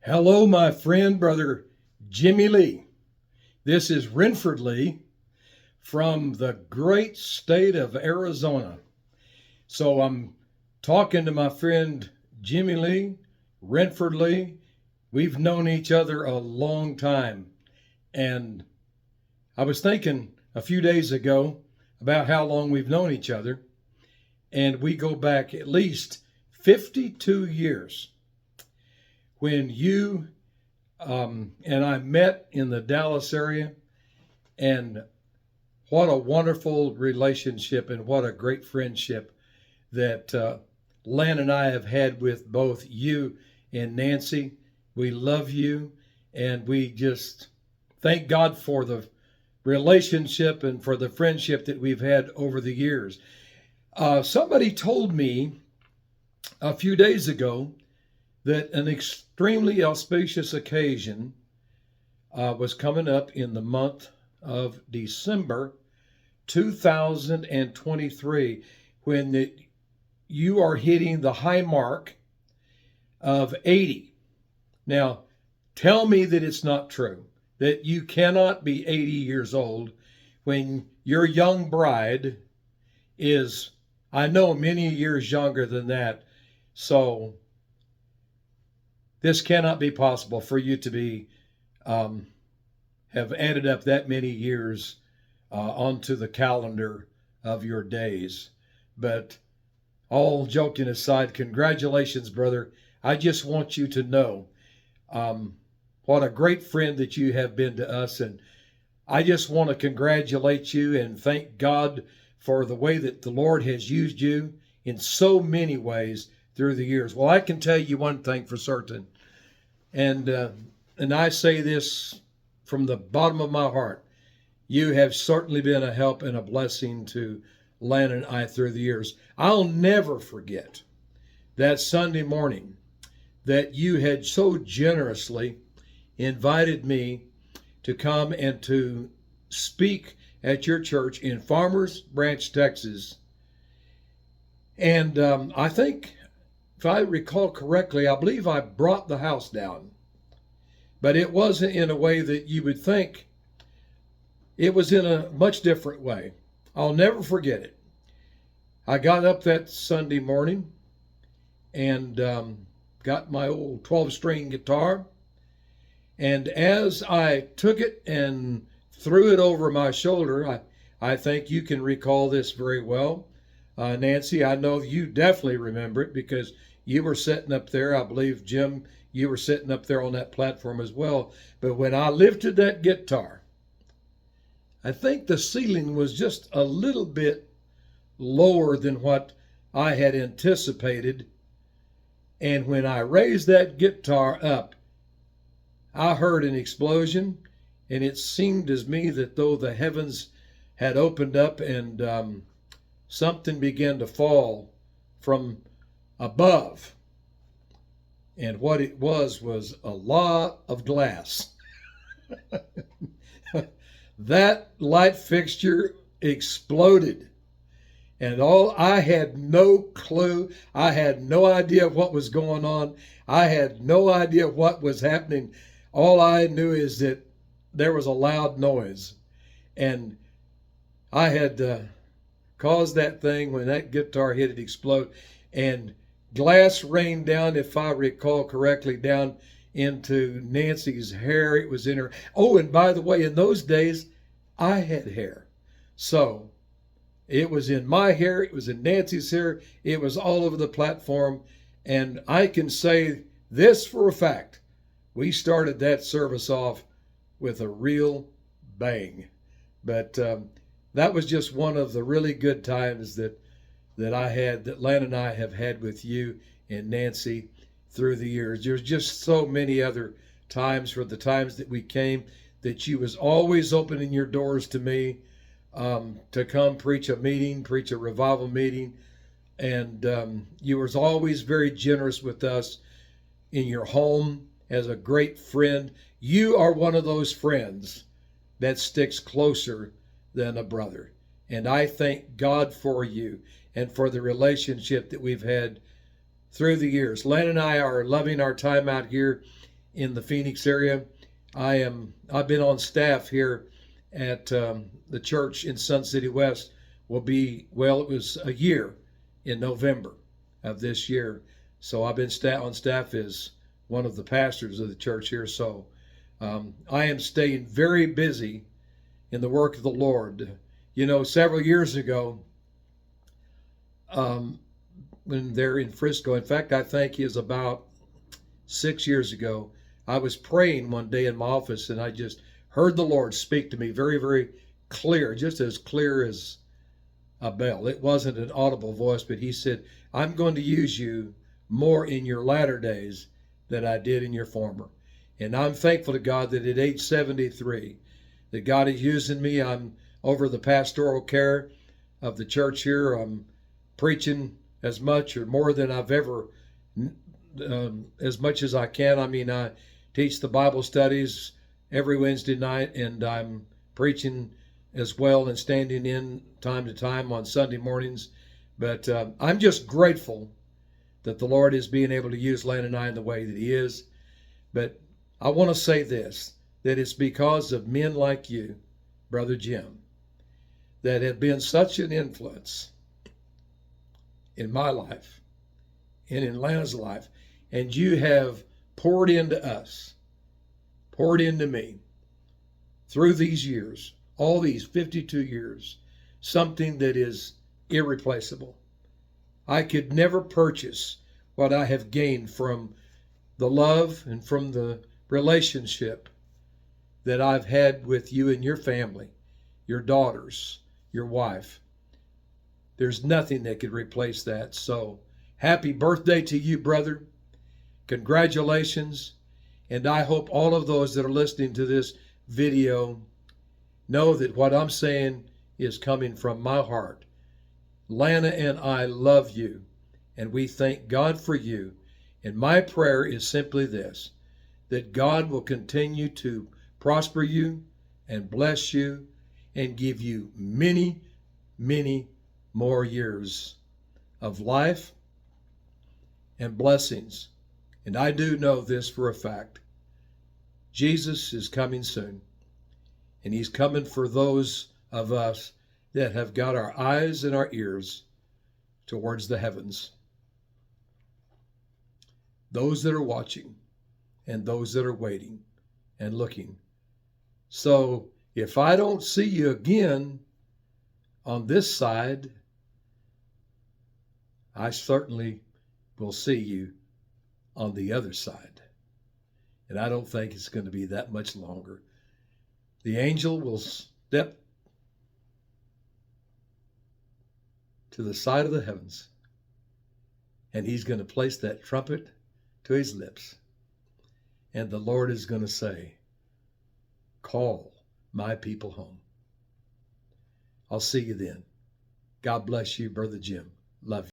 Hello, my friend, Brother Jimmy Lee. This is Renford Lee from the great state of Arizona. So I'm talking to my friend Jimmy Lee, Renford Lee. We've known each other a long time. And I was thinking a few days ago about how long we've known each other. And we go back at least 52 years when you and I met in the Dallas area, and what a wonderful relationship and what a great friendship that Len and I have had with both you and Nancy. We love you, and we just thank God for the relationship and for the friendship that we've had over the years. Somebody told me a few days ago that an extremely auspicious occasion was coming up in the month of December 2023 when you are hitting the high mark of 80. Now, tell me that it's not true, that you cannot be 80 years old when your young bride is, I know, many years younger than that. So this cannot be possible for you to be have added up that many years onto the calendar of your days. But all joking aside, congratulations, brother. I just want you to know what a great friend that you have been to us. And I just want to congratulate you and thank God for the way that the Lord has used you in so many ways through the years. Well, I can tell you one thing for certain, and I say this from the bottom of my heart. You have certainly been a help and a blessing to Lan and I through the years. I'll never forget that Sunday morning that you had so generously invited me to come and to speak at your church in Farmers Branch, Texas. And I think, if I recall correctly, I believe I brought the house down. But it wasn't in a way that you would think. It was in a much different way. I'll never forget it. I got up that Sunday morning and got my old 12-string guitar. And as I took it and threw it over my shoulder, I think you can recall this very well. Nancy, I know you definitely remember it because you were sitting up there. I believe, Jim, you were sitting up there on that platform as well. But when I lifted that guitar, I think the ceiling was just a little bit lower than what I had anticipated. And when I raised that guitar up, I heard an explosion, and it seemed as me that though the heavens had opened up and something began to fall from above. And what it was a lot of glass. That light fixture exploded. And I had no clue. I had no idea what was going on. I had no idea what was happening. All I knew is that there was a loud noise. And I had caused that thing, when that guitar hit it, explode. And glass rained down, if I recall correctly, down into Nancy's hair. It was in her. Oh, and by the way, in those days, I had hair. So it was in my hair. It was in Nancy's hair. It was all over the platform. And I can say this for a fact. We started that service off with a real bang. But that was just one of the really good times that I had, that Lan and I have had with you and Nancy through the years. There's just so many other times, for the times that we came, that you was always opening your doors to me to come preach a revival meeting. And you was always very generous with us in your home as a great friend. You are one of those friends that sticks closer than a brother. And I thank God for you and for the relationship that we've had through the years. Len and I are loving our time out here in the Phoenix area. I've been on staff here at the church in Sun City West. It was a year in November of this year. So I've been on staff as one of the pastors of the church here. So I am staying very busy in the work of the Lord. You know, several years ago, when they're in Frisco, in fact, I think it was about 6 years ago, I was praying one day in my office and I just heard the Lord speak to me very, very clear, just as clear as a bell. It wasn't an audible voice, but he said, I'm going to use you more in your latter days than I did in your former. And I'm thankful to God that at age 73, that God is using me. I'm over the pastoral care of the church here. I'm preaching as much or more than I've ever, as much as I can. I mean, I teach the Bible studies every Wednesday night, and I'm preaching as well and standing in time to time on Sunday mornings. But I'm just grateful that the Lord is being able to use Len and I in the way that he is. But I want to say this, that it's because of men like you, Brother Jim, that have been such an influence in my life and in Lana's life. And you have poured into us, poured into me through these years, all these 52 years, something that is irreplaceable. I could never purchase what I have gained from the love and from the relationship that I've had with you and your family, your daughters, your wife. There's nothing that could replace that. So happy birthday to you, brother. Congratulations. And I hope all of those that are listening to this video know that what I'm saying is coming from my heart. Lana and I love you, and we thank God for you. And my prayer is simply this, that God will continue to prosper you and bless you and give you many, many more years of life and blessings. And I do know this for a fact. Jesus is coming soon, and he's coming for those of us that have got our eyes and our ears towards the heavens. Those that are watching and those that are waiting and looking. So if I don't see you again on this side, I certainly will see you on the other side. And I don't think it's going to be that much longer. The angel will step to the side of the heavens, and he's going to place that trumpet to his lips. And the Lord is going to say, call my people home. I'll see you then. God bless you, Brother Jim. Love you.